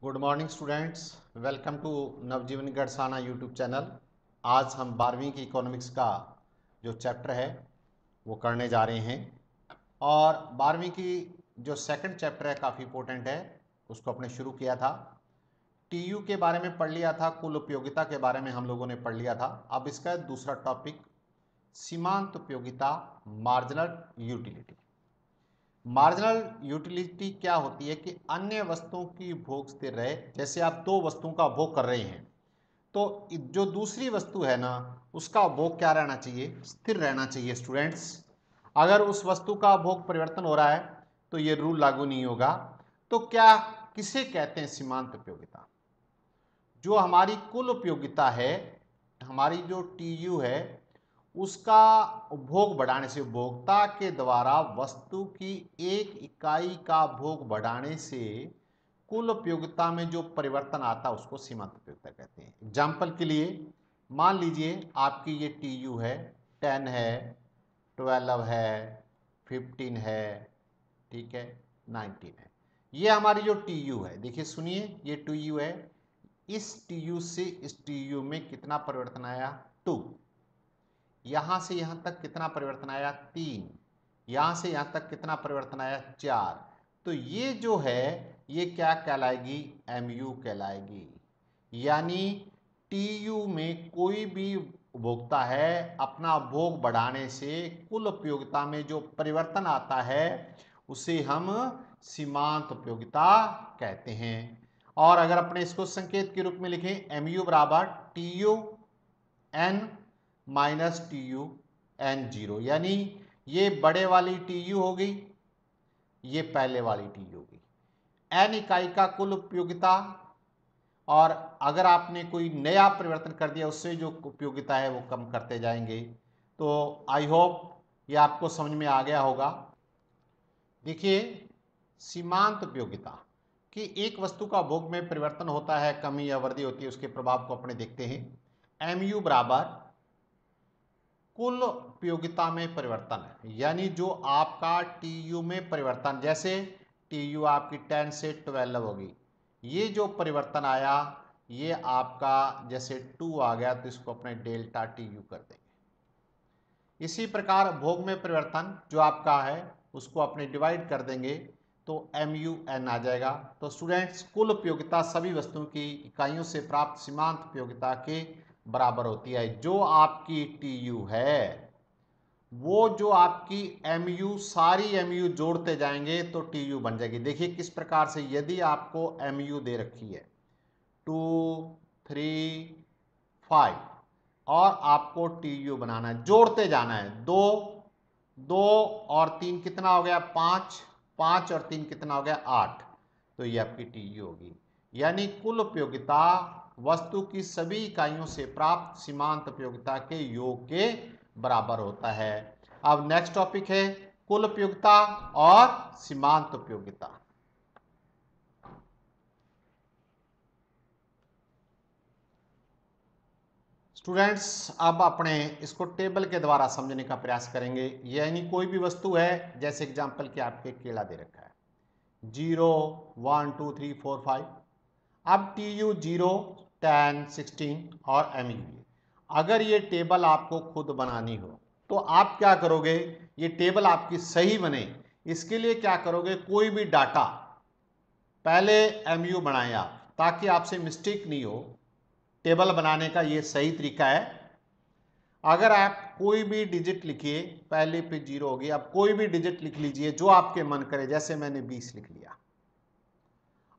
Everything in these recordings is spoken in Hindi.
Good morning students, welcome to Navjeevan Garhsana YouTube channel. आज हम 12वीं की इकोनॉमिक्स का जो चैप्टर है वो करने जा रहे हैं और 12वीं की जो सेकंड चैप्टर है काफ़ी इंपॉर्टेंट है, उसको अपने शुरू किया था। टीयू के बारे में पढ़ लिया था, कुल उपयोगिता के बारे में हम लोगों ने पढ़ लिया था। अब इसका दूसरा टॉपिक सीमांत उपयोगिता, मार्जिनल यूटिलिटी। मार्जिनल यूटिलिटी क्या होती है कि अन्य वस्तुओं की भोग स्थिर रहे। जैसे आप दो वस्तुओं का भोग कर रहे हैं तो जो दूसरी वस्तु है ना, उसका भोग क्या रहना चाहिए? स्थिर रहना चाहिए स्टूडेंट्स। अगर उस वस्तु का भोग परिवर्तन हो रहा है तो ये रूल लागू नहीं होगा। तो क्या किसे कहते हैं सीमांत उपयोगिता? जो हमारी कुल उपयोगिता है, हमारी जो टीयू है, उसका उपभोग बढ़ाने से, उपभोक्ता के द्वारा वस्तु की एक इकाई का भोग बढ़ाने से कुल उपयोगिता में जो परिवर्तन आता है उसको सीमांत उपयोगिता कहते हैं। एग्जाम्पल के लिए मान लीजिए आपकी ये टीयू है, 10 है, 12 है, 15 है, ठीक है, 19 है। ये हमारी जो टीयू है, देखिए सुनिए, ये टीयू है। इस टीयू से इस टीयू में कितना परिवर्तन आया? 2। यहां से यहां तक कितना परिवर्तन आया? 3। यहां से यहां तक कितना परिवर्तन आया? 4। तो ये जो है ये क्या कहलाएगी? एमयू कहलाएगी। यानी टीयू में कोई भी उपभोक्ता है, अपना भोग बढ़ाने से कुल उपयोगिता में जो परिवर्तन आता है उसे हम सीमांत उपयोगिता कहते हैं। और अगर अपने इसको संकेत के रूप में लिखें, एमयू बराबर t u n minus t u n zero, यानी ये बड़े वाली टीयू होगी, ये पहले वाली टीयू होगी। एन इकाई का कुल उपयोगिता, और अगर आपने कोई नया परिवर्तन कर दिया उससे जो उपयोगिता है वो कम करते जाएंगे। तो आई होप ये आपको समझ में आ गया होगा। देखिए, सीमांत उपयोगिता कि एक वस्तु का भोग में परिवर्तन होता है, कमी या वृद्धि होती है, उसके प्रभाव को अपने देखते हैं। एमयू बराबर कुल उपयोगिता में परिवर्तन है, यानी जो आपका टीयू में परिवर्तन, जैसे टीयू आपकी 10 से 12 होगी, ये जो परिवर्तन आया ये आपका जैसे 2 आ गया तो इसको अपने डेल्टा टीयू कर देंगे। इसी प्रकार भोग में परिवर्तन जो आपका है उसको अपने डिवाइड कर देंगे तो एमयू एन आ जाएगा। तो स्टूडेंट्स, कुल उपयोगिता सभी वस्तुओं की इकाइयों से प्राप्त सीमांत उपयोगिता के बराबर होती है। जो आपकी टीयू है वो जो आपकी एमयू, सारी एमयू जोड़ते जाएंगे तो टीयू बन जाएगी। देखिए किस प्रकार से, यदि आपको एमयू दे रखी है 2, 3, 5 और आपको टीयू बनाना है, जोड़ते जाना है। 2, 2 और 3 कितना हो गया? 5, 5 और 3 कितना हो गया? 8। तो ये आपकी टीयू होगी। यानी कुल उपयोगिता वस्तु की सभी इकाइयों से प्राप्त सीमांत उपयोगिता के योग के बराबर होता है। अब नेक्स्ट टॉपिक है कुल उपयोगिता और सीमांत उपयोगिता। स्टूडेंट्स, अब अपने इसको टेबल के द्वारा समझने का प्रयास करेंगे। यानी कोई भी वस्तु है, जैसे एग्जांपल के आपके केला दे रखा है, 0, 1, 2, 3, 4, 5। अब टीयू 0, 10, 16 और एमयू। अगर ये टेबल आपको खुद बनानी हो तो आप क्या करोगे? ये टेबल आपकी सही बने इसके लिए क्या करोगे? कोई भी डाटा पहले एमयू बनाएं आप, ताकि आपसे मिस्टेक नहीं हो। टेबल बनाने का ये सही तरीका है। अगर आप कोई भी डिजिट लिखिए, पहले पे 0 होगी, अब कोई भी डिजिट लिख लीजिए जो आपके मन करे, जैसे मैंने 20 लिख लिया।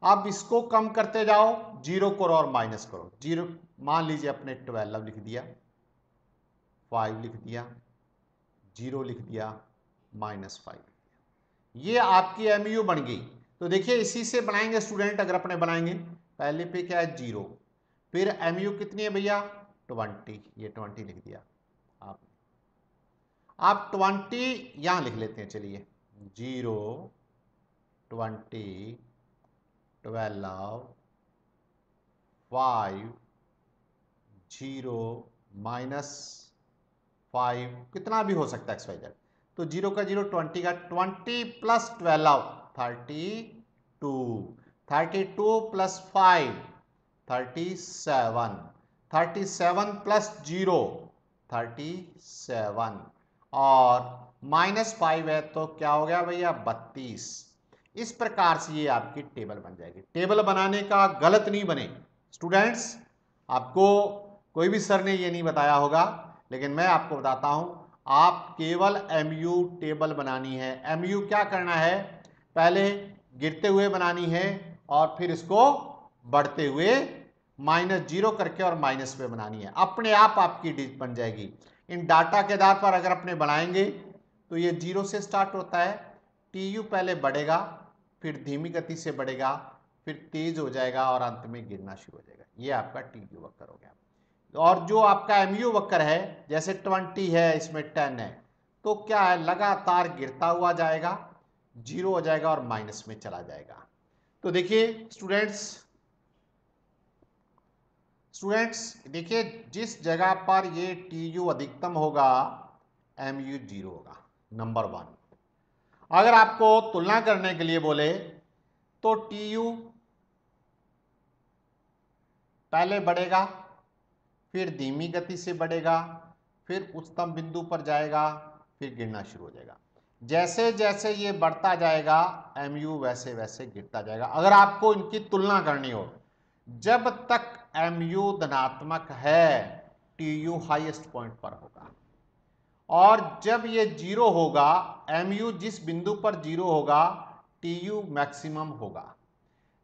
अब इसको कम करते जाओ, 0 करो और माइनस करो। 0 मान लीजिए अपने 12 लिख दिया, 5 लिख दिया, 0 लिख दिया, -5। ये आपकी एमयू बन गई। तो देखिए इसी से बनाएंगे स्टूडेंट। अगर अपने बनाएंगे, पहले पे क्या है? 0, फिर एमयू कितनी है भैया? 20। ये 20 लिख दिया आप 20 यहां लिख लेते हैं। चलिए 0, 20, 12, 5, 0, -5, कितना भी हो सकता है XYZ। तो 0 का 0, 20 का 20 + 12, 32। 32 प्लस 5 37, 37 प्लस 0 37 और -5 है तो क्या हो गया भैया 32। इस प्रकार से ये आपकी टेबल बन जाएगी। टेबल बनाने का गलत नहीं बने स्टूडेंट्स, आपको कोई भी सर ने ये नहीं बताया होगा, लेकिन मैं आपको बताता हूं। आप केवल MU टेबल बनानी है। MU क्या करना है, पहले गिरते हुए बनानी है और फिर इसको बढ़ते हुए -0 करके और माइनस पे बनानी है। अपने आप आपकी डिजिट बन जाएगी। इन डाटा के आधार पर अगर अपने बनाएंगे तो ये 0 से स्टार्ट होता है। TU पहले बढ़ेगा, फिर धीमी गति से बढ़ेगा, फिर तेज हो जाएगा और अंत में गिरना शुरू हो जाएगा। ये आपका TU वक्र हो गया। और जो आपका MU वक्र है, जैसे 20 है, इसमें 10 है, तो क्या है, लगातार गिरता हुआ जाएगा, 0 हो जाएगा और माइनस में चला जाएगा। तो देखिए स्टूडेंट्स देखिए, जिस जगह पर ये TU अधिकतम होगा MU 0 होगा, नंबर 1। अगर आपको तुलना करने के लिए बोले तो TU पहले बढ़ेगा, फिर धीमी गति से बढ़ेगा, फिर उच्चतम बिंदु पर जाएगा, फिर गिरना शुरू हो जाएगा। जैसे जैसे ये बढ़ता जाएगा MU वैसे वैसे गिरता जाएगा। अगर आपको इनकी तुलना करनी हो, जब तक MU धनात्मक है TU हाईएस्ट पॉइंट पर होगा, और जब ये 0 होगा, MU जिस बिंदु पर 0 होगा TU मैक्सिमम होगा।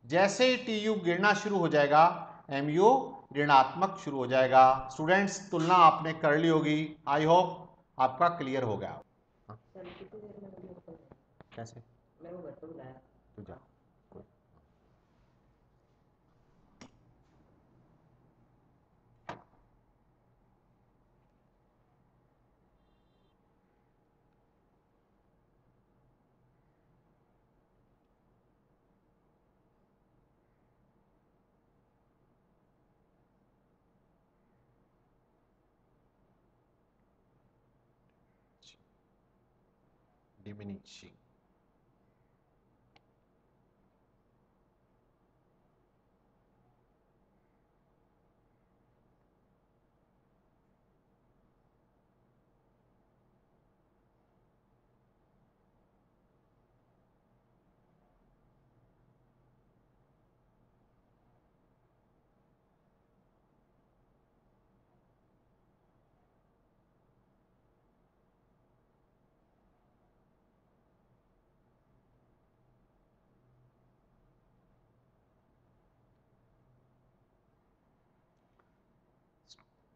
जैसे ही TU गिरना शुरू हो जाएगा MU ऋणात्मक शुरू हो जाएगा। स्टूडेंट्स तुलना आपने कर ली होगी, आई होप आपका क्लियर हो गया। कैसे तू जा। डिमिनिशिंग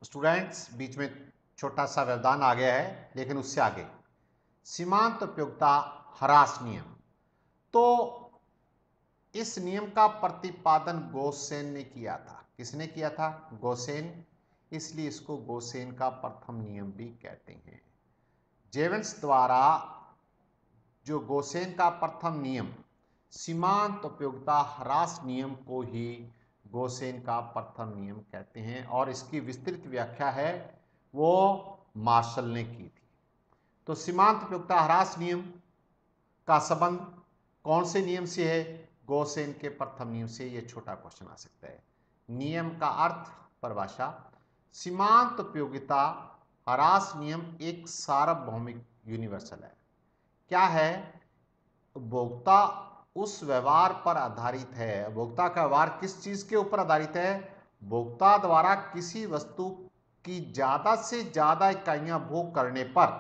स्टूडेंट्स बीच में छोटा सा व्यवधान आ गया है, लेकिन उससे आगे सीमांत उपयोगिता ह्रास नियम। तो इस नियम का प्रतिपादन गोसेन ने किया था। किसने किया था? गोसेन। इसलिए इसको गोसेन का प्रथम नियम भी कहते हैं। जेवेंस द्वारा जो गोसेन का प्रथम नियम सीमांत उपयोगिता ह्रास नियम को ही गोसेन का प्रथम नियम कहते हैं, और इसकी विस्तृत व्याख्या है वो मार्शल ने की थी। तो सीमांत उपयोगिता ह्रास नियम का संबंध कौन से नियम से है? गोसेन के प्रथम नियम से। ये छोटा क्वेश्चन आ सकता है। नियम का अर्थ, परिभाषा: सीमांत उपयोगिता ह्रास नियम एक सार्वभौमिक यूनिवर्सल है। क्या है? उपभोक्ता उस व्यवहार पर आधारित है। उपभोक्ता का व्यवहार किस चीज के ऊपर आधारित है? उपभोक्ता द्वारा किसी वस्तु की ज्यादा से ज्यादा इकाइयां भोग करने पर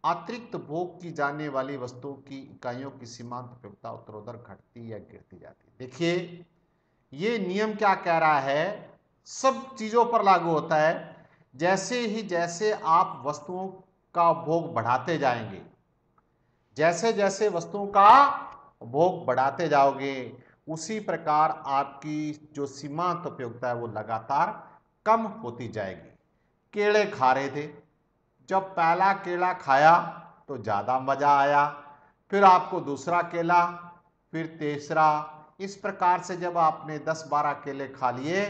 अतिरिक्त भोग की जाने वाली वस्तुओं की इकाइयों की सीमांत उपयोगिता उत्तरोत्तर घटती या गिरती जाती है। देखिए, ये नियम क्या कह रहा है, सब चीजों पर लागू होता है। जैसे आप वस्तुओं का उपभोग बढ़ाते जाएंगे, जैसे जैसे वस्तुओं का उपभोग बढ़ाते जाओगे, उसी प्रकार आपकी जो सीमांत उपयोगिता है वो लगातार कम होती जाएगी। केले खा रहे थे, जब पहला केला खाया तो ज़्यादा मज़ा आया, फिर आपको दूसरा केला, फिर तीसरा, इस प्रकार से जब आपने 10-12 केले खा लिए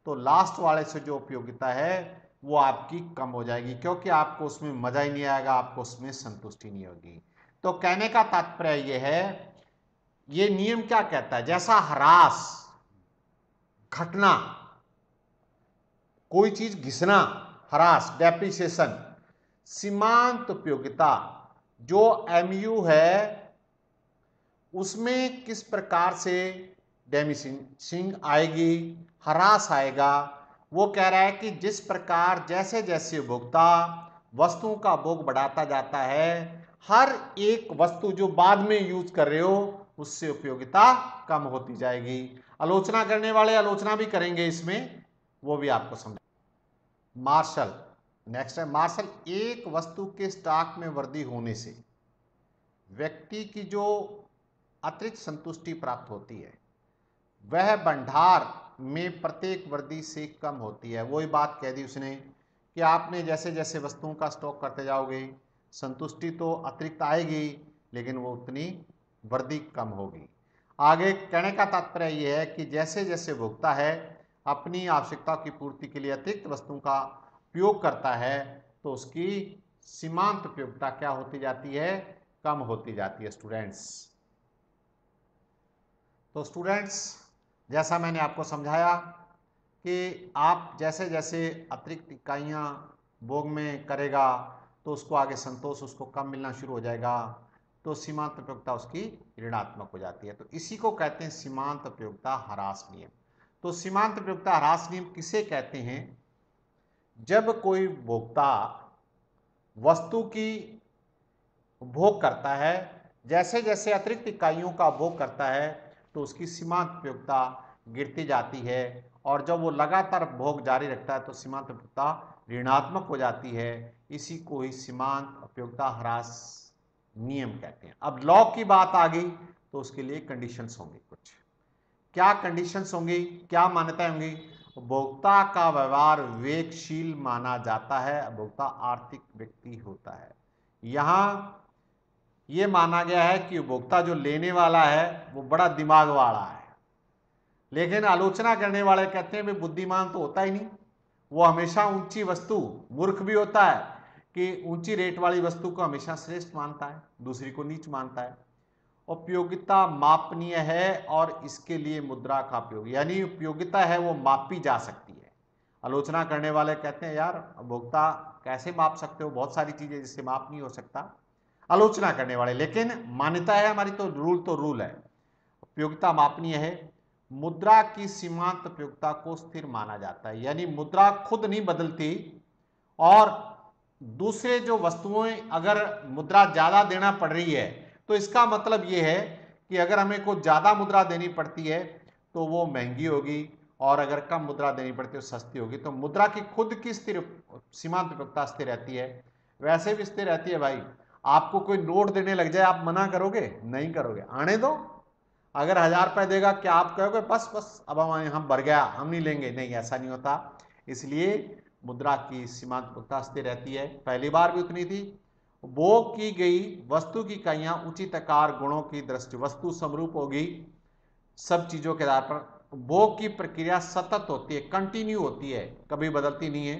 तो लास्ट वाले से जो उपयोगिता है वो आपकी कम हो जाएगी, क्योंकि आपको उसमें मज़ा ही नहीं आएगा, आपको उसमें संतुष्टि नहीं होगी। तो कहने का तात्पर्य यह है ये नियम क्या कहता है? जैसा ह्रास, घटना, कोई चीज घिसना, ह्रास, डेप्रिसिएशन, सीमांत उपयोगिता जो एमयू है उसमें किस प्रकार से डेमिसिंग आएगी, ह्रास आएगा। वो कह रहा है कि जिस प्रकार जैसे जैसे उपभोक्ता वस्तुओं का भोग बढ़ाता जाता है, हर एक वस्तु जो बाद में यूज कर रहे हो उससे उपयोगिता कम होती जाएगी। आलोचना करने वाले आलोचना भी करेंगे इसमें, वो भी आपको समझ। मार्शल, नेक्स्ट है मार्शल। एक वस्तु के स्टॉक में वृद्धि होने से व्यक्ति की जो अतिरिक्त संतुष्टि प्राप्त होती है वह भंडार में प्रत्येक वृद्धि से कम होती है। वही बात कह दी उसने कि आपने जैसे जैसे वस्तुओं का स्टॉक करते जाओगे संतुष्टि तो अतिरिक्त आएगी लेकिन वो उतनी वृद्धि कम होगी। आगे कहने का तात्पर्य यह है कि जैसे जैसे उपभोक्ता है अपनी आवश्यकता की पूर्ति के लिए अतिरिक्त वस्तुओं का उपयोग करता है तो उसकी सीमांत उपयोगिता क्या होती जाती है? कम होती जाती है स्टूडेंट्स। तो स्टूडेंट्स जैसा मैंने आपको समझाया कि आप जैसे जैसे अतिरिक्त इकाइयाँ भोग में करेगा तो उसको आगे संतोष उसको कम मिलना शुरू हो जाएगा, तो सीमांत उपयोगिता उसकी ऋणात्मक हो जाती है। तो इसी को कहते हैं सीमांत उपयोगिता ह्रास नियम। तो सीमांत उपयोगिता ह्रास नियम किसे कहते हैं? जब कोई भोक्ता वस्तु की उपभोग करता है, जैसे जैसे अतिरिक्त इकाइयों का उपभोग करता है तो उसकी सीमांत उपयोगिता गिरती जाती है, और जब वो लगातार भोग जारी रखता है तो सीमांत उपयोगिता ऋणात्मक हो जाती है। इसी को ही सीमांत उपयोगिता ह्रास नियम कहते हैं। अब लॉ की बात आ गई तो उसके लिए कंडीशंस होंगी। कुछ क्या कंडीशंस होंगी, क्या मान्यताएं होंगी? उपभोक्ता का व्यवहार विवेकशील माना जाता है, उपभोक्ता आर्थिक व्यक्ति होता है। यहां ये माना गया है कि उपभोक्ता जो लेने वाला है वो बड़ा दिमाग वाला है, लेकिन आलोचना करने वाले कहते हैं भाई बुद्धिमान तो होता ही नहीं, वो हमेशा ऊंची वस्तु, मूर्ख भी होता है कि ऊंची रेट वाली वस्तु को हमेशा श्रेष्ठ मानता है, दूसरी को नीच मानता है। उपयोगिता मापनीय है और इसके लिए मुद्रा का उपयोग, यानी उपयोगिता है वो मापी जा सकती है। आलोचना करने वाले कहते हैं यार उपभोक्ता कैसे माप सकते हो, बहुत सारी चीजें जिससे माप नहीं हो सकता। आलोचना करने वाले, लेकिन मान्यता है हमारी तो रूल है, उपयोगिता मापनीय है। मुद्रा की सीमांत उपयोगिता को स्थिर माना जाता है, यानी मुद्रा खुद नहीं बदलती, और दूसरे जो वस्तुएं अगर मुद्रा ज्यादा देना पड़ रही है तो इसका मतलब यह है कि अगर हमें को ज्यादा मुद्रा देनी पड़ती है तो वो महंगी होगी, और अगर कम मुद्रा देनी पड़ती है तो सस्ती होगी। तो मुद्रा की खुद की स्थिर सीमांत उपयोगिता स्थिर रहती है। वैसे भी स्थिर रहती है भाई, आपको कोई नोट देने लग जाए आप मना करोगे? नहीं करोगे, आने दो। अगर 1000 रुपए देगा क्या आप कहोगे बस बस अब हम भर गया, हम नहीं लेंगे? नहीं, ऐसा नहीं होता। इसलिए मुद्रा की सीमांत उपयोगिता स्थिर रहती है। पहली बार भी उतनी थी। भोग की गई वस्तु की इकाइयां उचित आकार गुणों की दृष्टि, वस्तु समरूप होगी सब चीजों के आधार पर। भोग की प्रक्रिया सतत होती है, कंटिन्यू होती है, कभी बदलती नहीं है।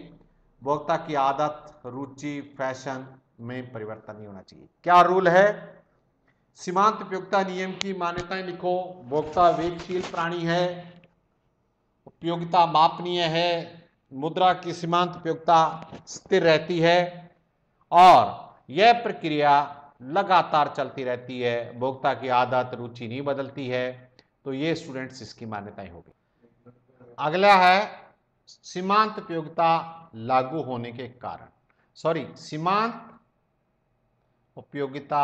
भोक्ता की आदत, रुचि, फैशन में परिवर्तन नहीं होना चाहिए। क्या रूल है? सीमांत उपयोगिता नियम की मान्यताएं लिखो। भोक्ता वेगशील प्राणी है, उपयोगिता मापनीय है, मुद्रा की सीमांत उपयोगिता स्थिर रहती है, और यह प्रक्रिया लगातार चलती रहती है, भोक्ता की आदत रुचि नहीं बदलती है। तो ये स्टूडेंट्स इसकी मान्यताएं होगी। अगला है सीमांत उपयोगिता लागू होने के कारण, सीमांत उपयोगिता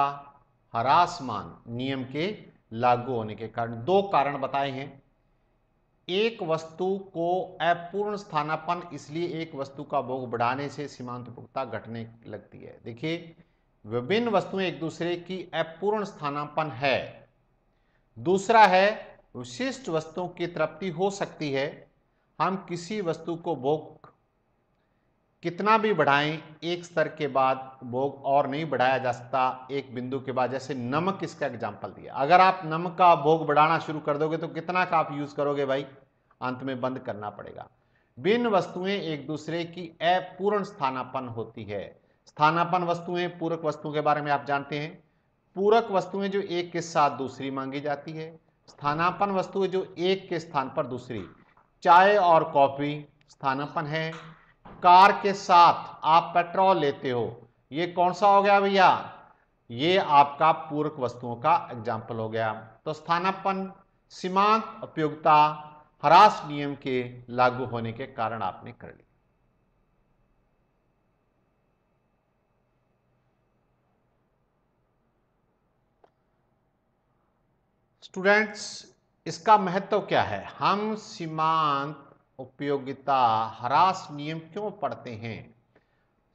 ह्रासमान नियम के लागू होने के कारण। दो कारण बताए हैं। एक वस्तु को अपूर्ण स्थानापन्न, इसलिए एक वस्तु का भोग बढ़ाने से सीमांत उपयोगिता घटने लगती है। देखिए विभिन्न वस्तुएं एक दूसरे की अपूर्ण स्थानापन्न है। दूसरा है विशिष्ट वस्तुओं की तृप्ति हो सकती है। हम किसी वस्तु को भोग कितना भी बढ़ाएं, एक स्तर के बाद भोग और नहीं बढ़ाया जा सकता एक बिंदु के बाद। जैसे नमक, इसका एग्जांपल दिया, अगर आप नमक का भोग बढ़ाना शुरू कर दोगे तो कितना का आप यूज करोगे भाई? अंत में बंद करना पड़ेगा। भिन्न वस्तुएं एक दूसरे की अपूर्ण स्थानापन्न होती है। स्थानापन्न वस्तुएं, पूरक वस्तुओं के बारे में आप जानते हैं। पूरक वस्तुएं जो एक के साथ दूसरी मांगी जाती है, स्थानापन्न वस्तुएं जो एक के स्थान पर दूसरी, चाय और कॉफी स्थानापन्न है। कार के साथ आप पेट्रोल लेते हो, ये कौन सा हो गया भैया, ये आपका पूरक वस्तुओं का एग्जाम्पल हो गया। तो स्थानापन्न, सीमांत उपयोगिता, ह्रास नियम के लागू होने के कारण आपने कर लिया। स्टूडेंट्स, इसका महत्व क्या है? हम सीमांत उपयोगिता ह्रास नियम क्यों पढ़ते हैं?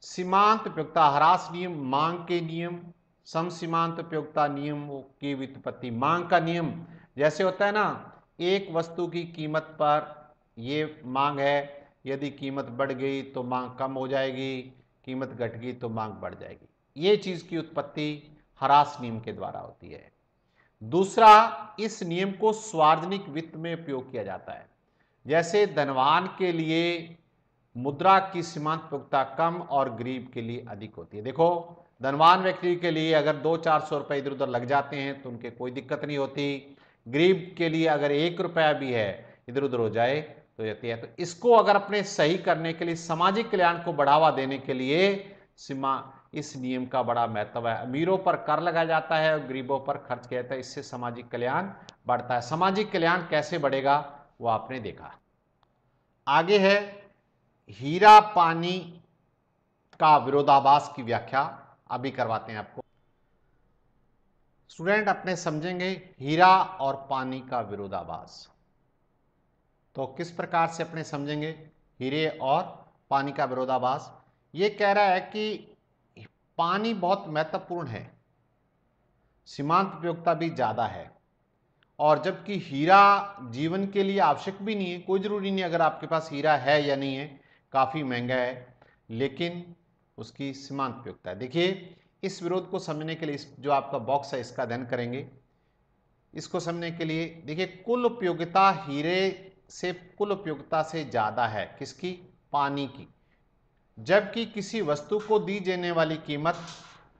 सीमांत उपयोगिता ह्रास नियम मांग के नियम, समसीमांत उपयोगिता नियम की व्युत्पत्ति। मांग का नियम जैसे होता है ना, एक वस्तु की कीमत पर ये मांग है, यदि कीमत बढ़ गई तो मांग कम हो जाएगी, कीमत घट गई तो मांग बढ़ जाएगी। ये चीज की उत्पत्ति ह्रास नियम के द्वारा होती है। दूसरा, इस नियम को सार्वजनिक वित्त में उपयोग किया जाता है। जैसे धनवान के लिए मुद्रा की सीमांत उपयोगिता कम और गरीब के लिए अधिक होती है। देखो, धनवान व्यक्ति के लिए अगर 200-400 रुपए इधर उधर लग जाते हैं तो उनके कोई दिक्कत नहीं होती। गरीब के लिए अगर 1 रुपया भी है इधर उधर हो जाए तो जाती है। तो इसको अगर अपने सही करने के लिए, सामाजिक कल्याण को बढ़ावा देने के लिए इस नियम का बड़ा महत्व है। अमीरों पर कर लगाया जाता है और गरीबों पर खर्च किया जाता है, इससे सामाजिक कल्याण बढ़ता है। सामाजिक कल्याण कैसे बढ़ेगा वो आपने देखा। आगे है हीरा पानी का विरोधाभास की व्याख्या, अभी करवाते हैं आपको। स्टूडेंट अपने समझेंगे हीरा और पानी का विरोधाभास। तो किस प्रकार से अपने समझेंगे हीरे और पानी का विरोधाभास? ये कह रहा है कि पानी बहुत महत्वपूर्ण है, सीमांत उपयोगिता भी ज्यादा है, और जबकि हीरा जीवन के लिए आवश्यक भी नहीं है। कोई जरूरी नहीं अगर आपके पास हीरा है या नहीं है, काफी महंगा है, लेकिन उसकी सीमांत उपयोगिता है। देखिए, इस विरोध को समझने के लिए जो आपका बॉक्स है इसका अध्ययन करेंगे। इसको समझने के लिए देखिए, कुल उपयोगिता हीरे से, कुल उपयोगिता से ज्यादा है किसकी? पानी की। जबकि किसी वस्तु को दी जाने वाली कीमत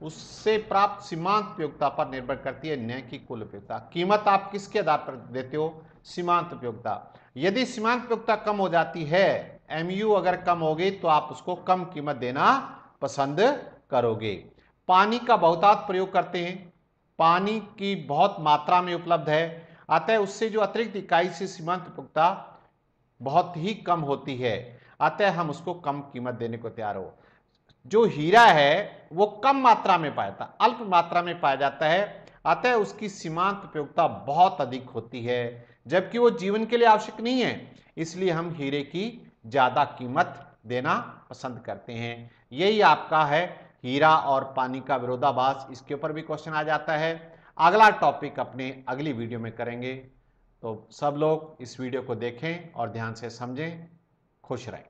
उससे प्राप्त सीमांत उपयोगिता पर निर्भर करती है, न कि कुल उपयोगिता। कीमत आप किसके आधार पर देते हो? सीमांत उपयोगिता। यदि सीमांत उपयोगिता कम हो जाती है, एमयू अगर कम हो गई, तो आप उसको कम कीमत देना पसंद करोगे। पानी का बहुतायत प्रयोग करते हैं, पानी की बहुत मात्रा में उपलब्ध है, अतः उससे जो अतिरिक्त इकाई से सीमांत उपयोगिता बहुत ही कम होती है, अतः हम उसको कम कीमत देने को तैयार हो। जो हीरा है वो कम मात्रा में पाया जाता, अल्प मात्रा में पाया जाता है, अतः उसकी सीमांत उपयोगिता बहुत अधिक होती है, जबकि वो जीवन के लिए आवश्यक नहीं है, इसलिए हम हीरे की ज्यादा कीमत देना पसंद करते हैं। यही आपका है हीरा और पानी का विरोधाभास। इसके ऊपर भी क्वेश्चन आ जाता है। अगला टॉपिक अपने अगली वीडियो में करेंगे। तो सब लोग इस वीडियो को देखें और ध्यान से समझें। खुश रहें।